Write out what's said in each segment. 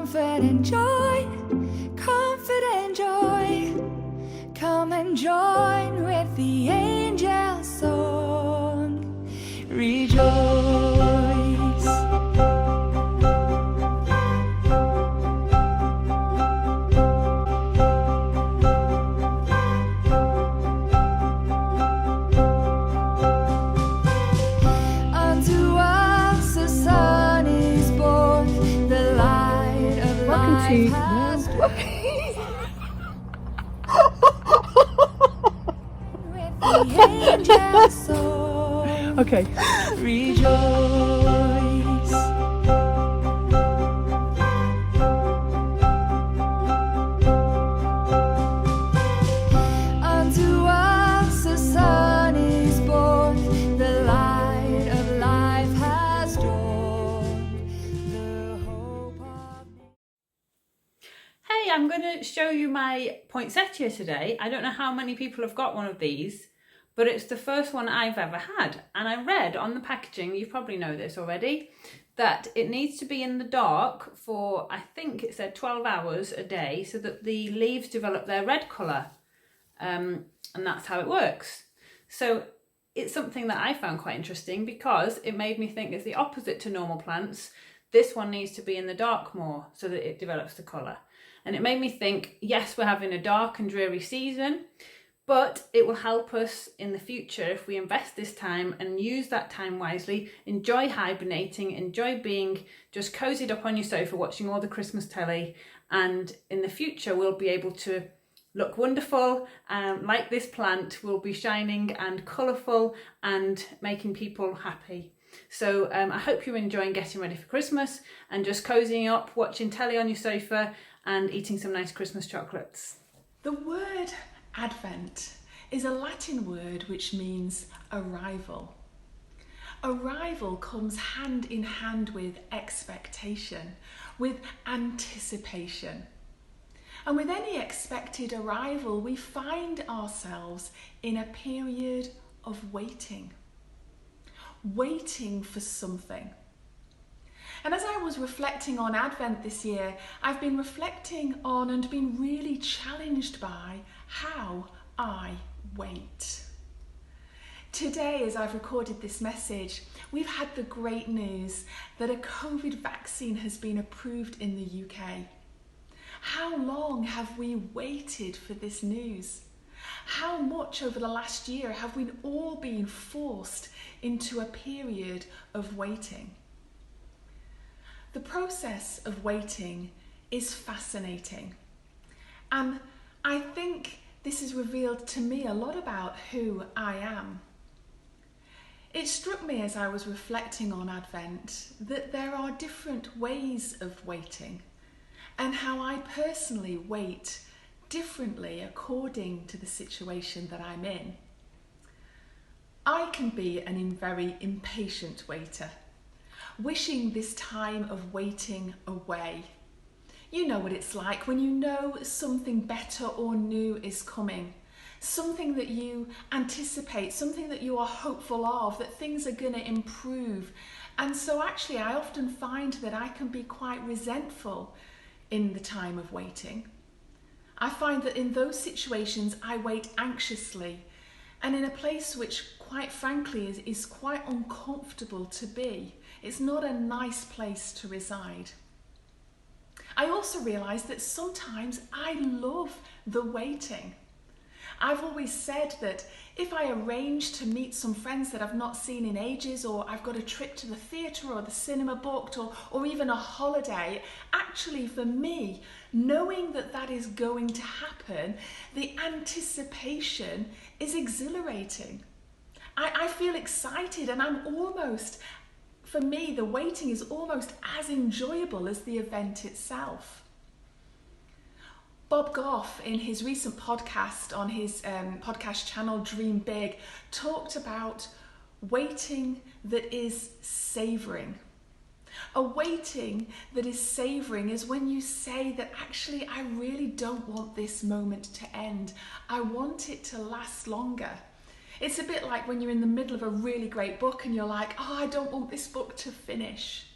comfort and joy, comfort and joy. Come and join with the angel song. Rejoice. Unto us a son is born, the light of life has dawned. With the angel song. Okay. Rejoice. Unto us a son is born, the light of life has dawned, the hope of... Hey, I'm going to show you my poinsettia today. I don't know how many people have got one of these, but it's the first one I've ever had. And I read on the packaging, you probably know this already, that it needs to be in the dark for, I think it said 12 hours a day, so that the leaves develop their red colour. And that's how it works. So it's something that I found quite interesting because it made me think it's the opposite to normal plants. This one needs to be in the dark more so that it develops the colour. And it made me think, yes, we're having a dark and dreary season, but it will help us in the future if we invest this time and use that time wisely, enjoy hibernating, enjoy being just cozied up on your sofa watching all the Christmas telly, and in the future we'll be able to look wonderful, like this plant will be shining and colourful and making people happy. So I hope you're enjoying getting ready for Christmas and just cozying up, watching telly on your sofa and eating some nice Christmas chocolates. The word Advent is a Latin word which means arrival. Arrival comes hand in hand with expectation, with anticipation. And with any expected arrival, we find ourselves in a period of waiting. Waiting for something. And as I was reflecting on Advent this year, I've been reflecting on and been really challenged by how I wait. Today, as I've recorded this message, we've had the great news that a COVID vaccine has been approved in the UK. How long have we waited for this news? How much over the last year have we all been forced into a period of waiting? The process of waiting is fascinating, and I think this has revealed to me a lot about who I am. It struck me as I was reflecting on Advent that there are different ways of waiting, and how I personally wait differently according to the situation that I'm in. I can be an very impatient waiter, wishing this time of waiting away. You know what it's like when you know something better or new is coming, something that you anticipate, something that you are hopeful of, that things are going to improve. And so actually I often find that I can be quite resentful in the time of waiting. I find that in those situations I wait anxiously and in a place which quite frankly is quite uncomfortable to be. It's not a nice place to reside. I also realise that sometimes I love the waiting. I've always said that if I arrange to meet some friends that I've not seen in ages, or I've got a trip to the theatre or the cinema booked, or even a holiday, actually for me, knowing that that is going to happen, the anticipation is exhilarating. I feel excited, and I'm almost, for me, the waiting is almost as enjoyable as the event itself. Bob Goff, in his recent podcast on his podcast channel Dream Big, talked about waiting that is savouring. A waiting that is savouring is when you say that actually I really don't want this moment to end. I want it to last longer. It's a bit like when you're in the middle of a really great book and you're like, oh, I don't want this book to finish.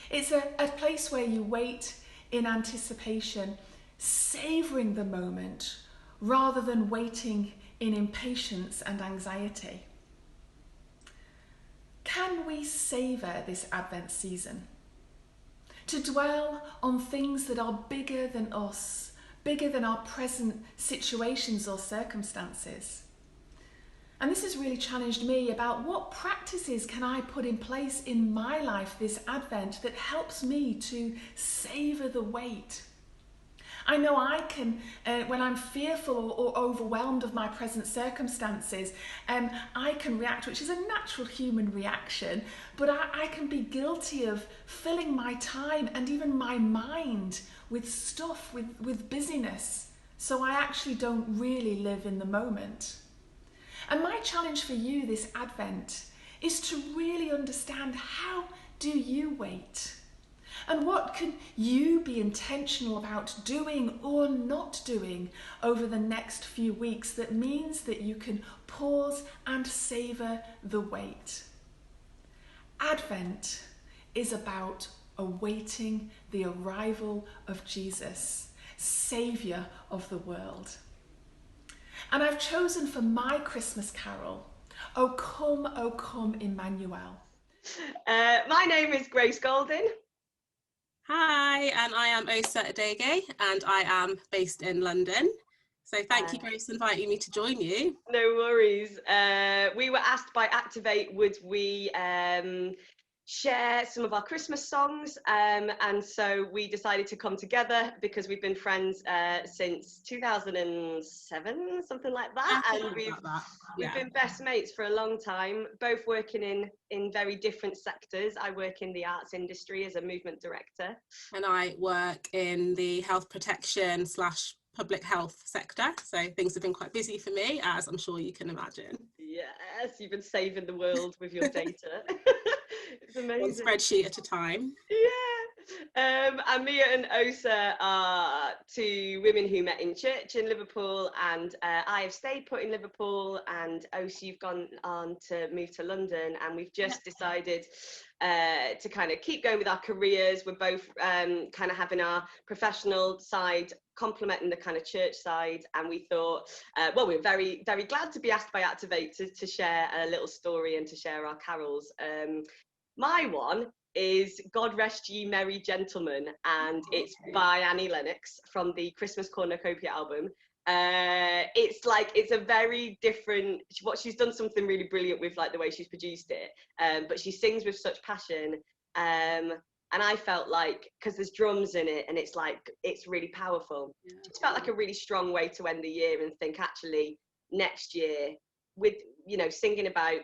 It's a place where you wait in anticipation, savouring the moment rather than waiting in impatience and anxiety. Can we savour this Advent season? To dwell on things that are bigger than us, bigger than our present situations or circumstances. And this has really challenged me about what practices can I put in place in my life this Advent that helps me to savour the wait. I know I can, when I'm fearful or overwhelmed of my present circumstances, I can react, which is a natural human reaction, but I can be guilty of filling my time and even my mind with stuff, with busyness, so I actually don't really live in the moment. And my challenge for you this Advent is to really understand, how do you wait? And what can you be intentional about doing or not doing over the next few weeks that means that you can pause and savour the wait? Advent is about awaiting the arrival of Jesus, Saviour of the world. And I've chosen for my Christmas carol, O come, Emmanuel. My name is Grace Golding. Hi, and I am Osa Adege, and I am based in London. So thank you, Grace, for inviting me to join you. No worries. We were asked by Activate, would we share some of our Christmas songs, and so we decided to come together because we've been friends since 2007, something like that, and we've been best mates for a long time, both working in very different sectors. I work in the arts industry as a movement director, and I work in the health protection / public health sector, so things have been quite busy for me, as I'm sure you can imagine. Yes, you've been saving the world with your data. It's amazing. One spreadsheet at a time. Yeah. And Mia and Osa are two women who met in church in Liverpool, and I have stayed put in Liverpool, and Osa, you've gone on to move to London, and we've just decided to kind of keep going with our careers. We're both kind of having our professional side complementing the kind of church side, and we thought, well, we're very, very glad to be asked by Activate to share a little story and to share our carols. My one is God Rest Ye Merry Gentlemen, and it's by Annie Lennox from the Christmas Cornucopia album. It's a very different, what she's done something really brilliant with, like the way she's produced it, but she sings with such passion, and I felt like, because there's drums in it and it's really powerful, it just felt like a really strong way to end the year and think, actually next year, with singing about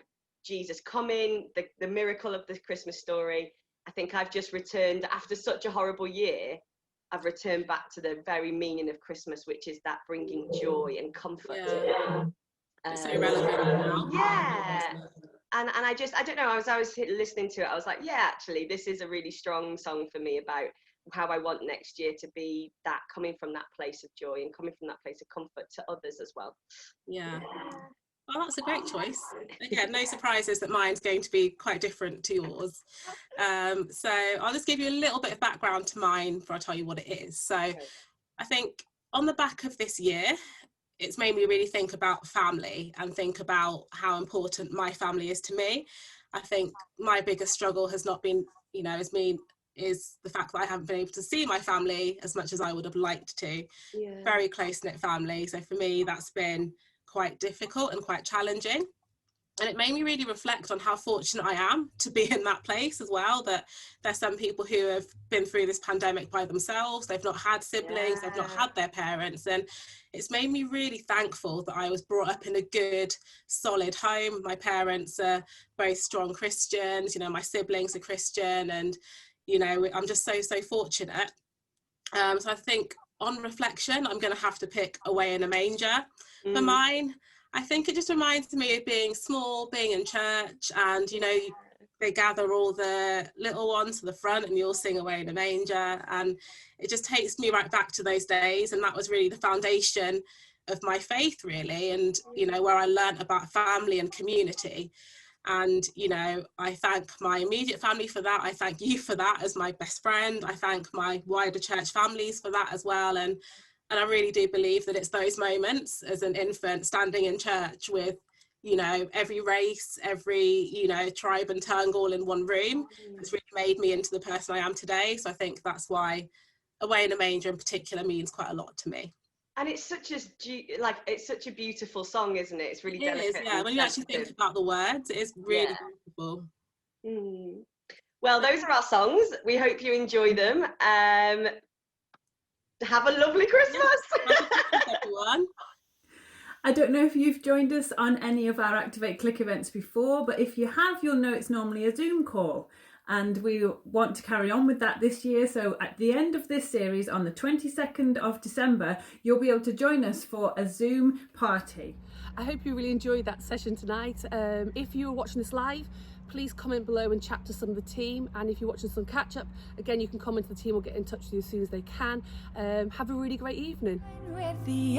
Jesus coming, the miracle of the Christmas story, I think I've just returned, after such a horrible year, I've returned back to the very meaning of Christmas, which is that bringing joy and comfort. It's so relevant now. Yeah. And I don't know, as I was listening to it, I was like, yeah, actually, this is a really strong song for me about how I want next year to be, that coming from that place of joy and coming from that place of comfort to others as well. Yeah. Well, that's a great choice. Again, no surprises that mine's going to be quite different to yours. So I'll just give you a little bit of background to mine before I tell you what it is. So I think on the back of this year, it's made me really think about family and think about how important my family is to me. I think my biggest struggle has not been, is the fact that I haven't been able to see my family as much as I would have liked to. Yeah. Very close-knit family. So for me, that's been quite difficult and quite challenging. And it made me really reflect on how fortunate I am to be in that place as well, that there's some people who have been through this pandemic by themselves. They've not had siblings, they've not had their parents. And it's made me really thankful that I was brought up in a good, solid home. My parents are both strong Christians, my siblings are Christian, and, I'm just so fortunate. So I think on reflection, I'm going to have to pick Away in a Manger for mine. I think it just reminds me of being small, being in church, and they gather all the little ones to the front and you all sing Away in a Manger, and it just takes me right back to those days. And that was really the foundation of my faith, really, and where I learned about family and community. And, you know, I thank my immediate family for that. I thank you for that as my best friend. I thank my wider church families for that as well. And I really do believe that it's those moments as an infant standing in church with, you know, every race, every, you know, tribe and tongue all in one room has really made me into the person I am today. So I think that's why Away in a Manger in particular means quite a lot to me. And it's such a beautiful song, isn't it? It's really delicate. Yeah, when you actually think about the words, it is really beautiful. Well, those are our songs. We hope you enjoy them. Have a lovely Christmas. Everyone. I don't know if you've joined us on any of our Activate Click events before, but if you have, you'll know it's normally a Zoom call. And we want to carry on with that this year. So at the end of this series, on the 22nd of December, you'll be able to join us for a Zoom party. I hope you really enjoyed that session tonight. If you're watching this live, please comment below and chat to some of the team. And if you're watching some catch up, again, you can comment to the team or get in touch with you as soon as they can. Have a really great evening. With the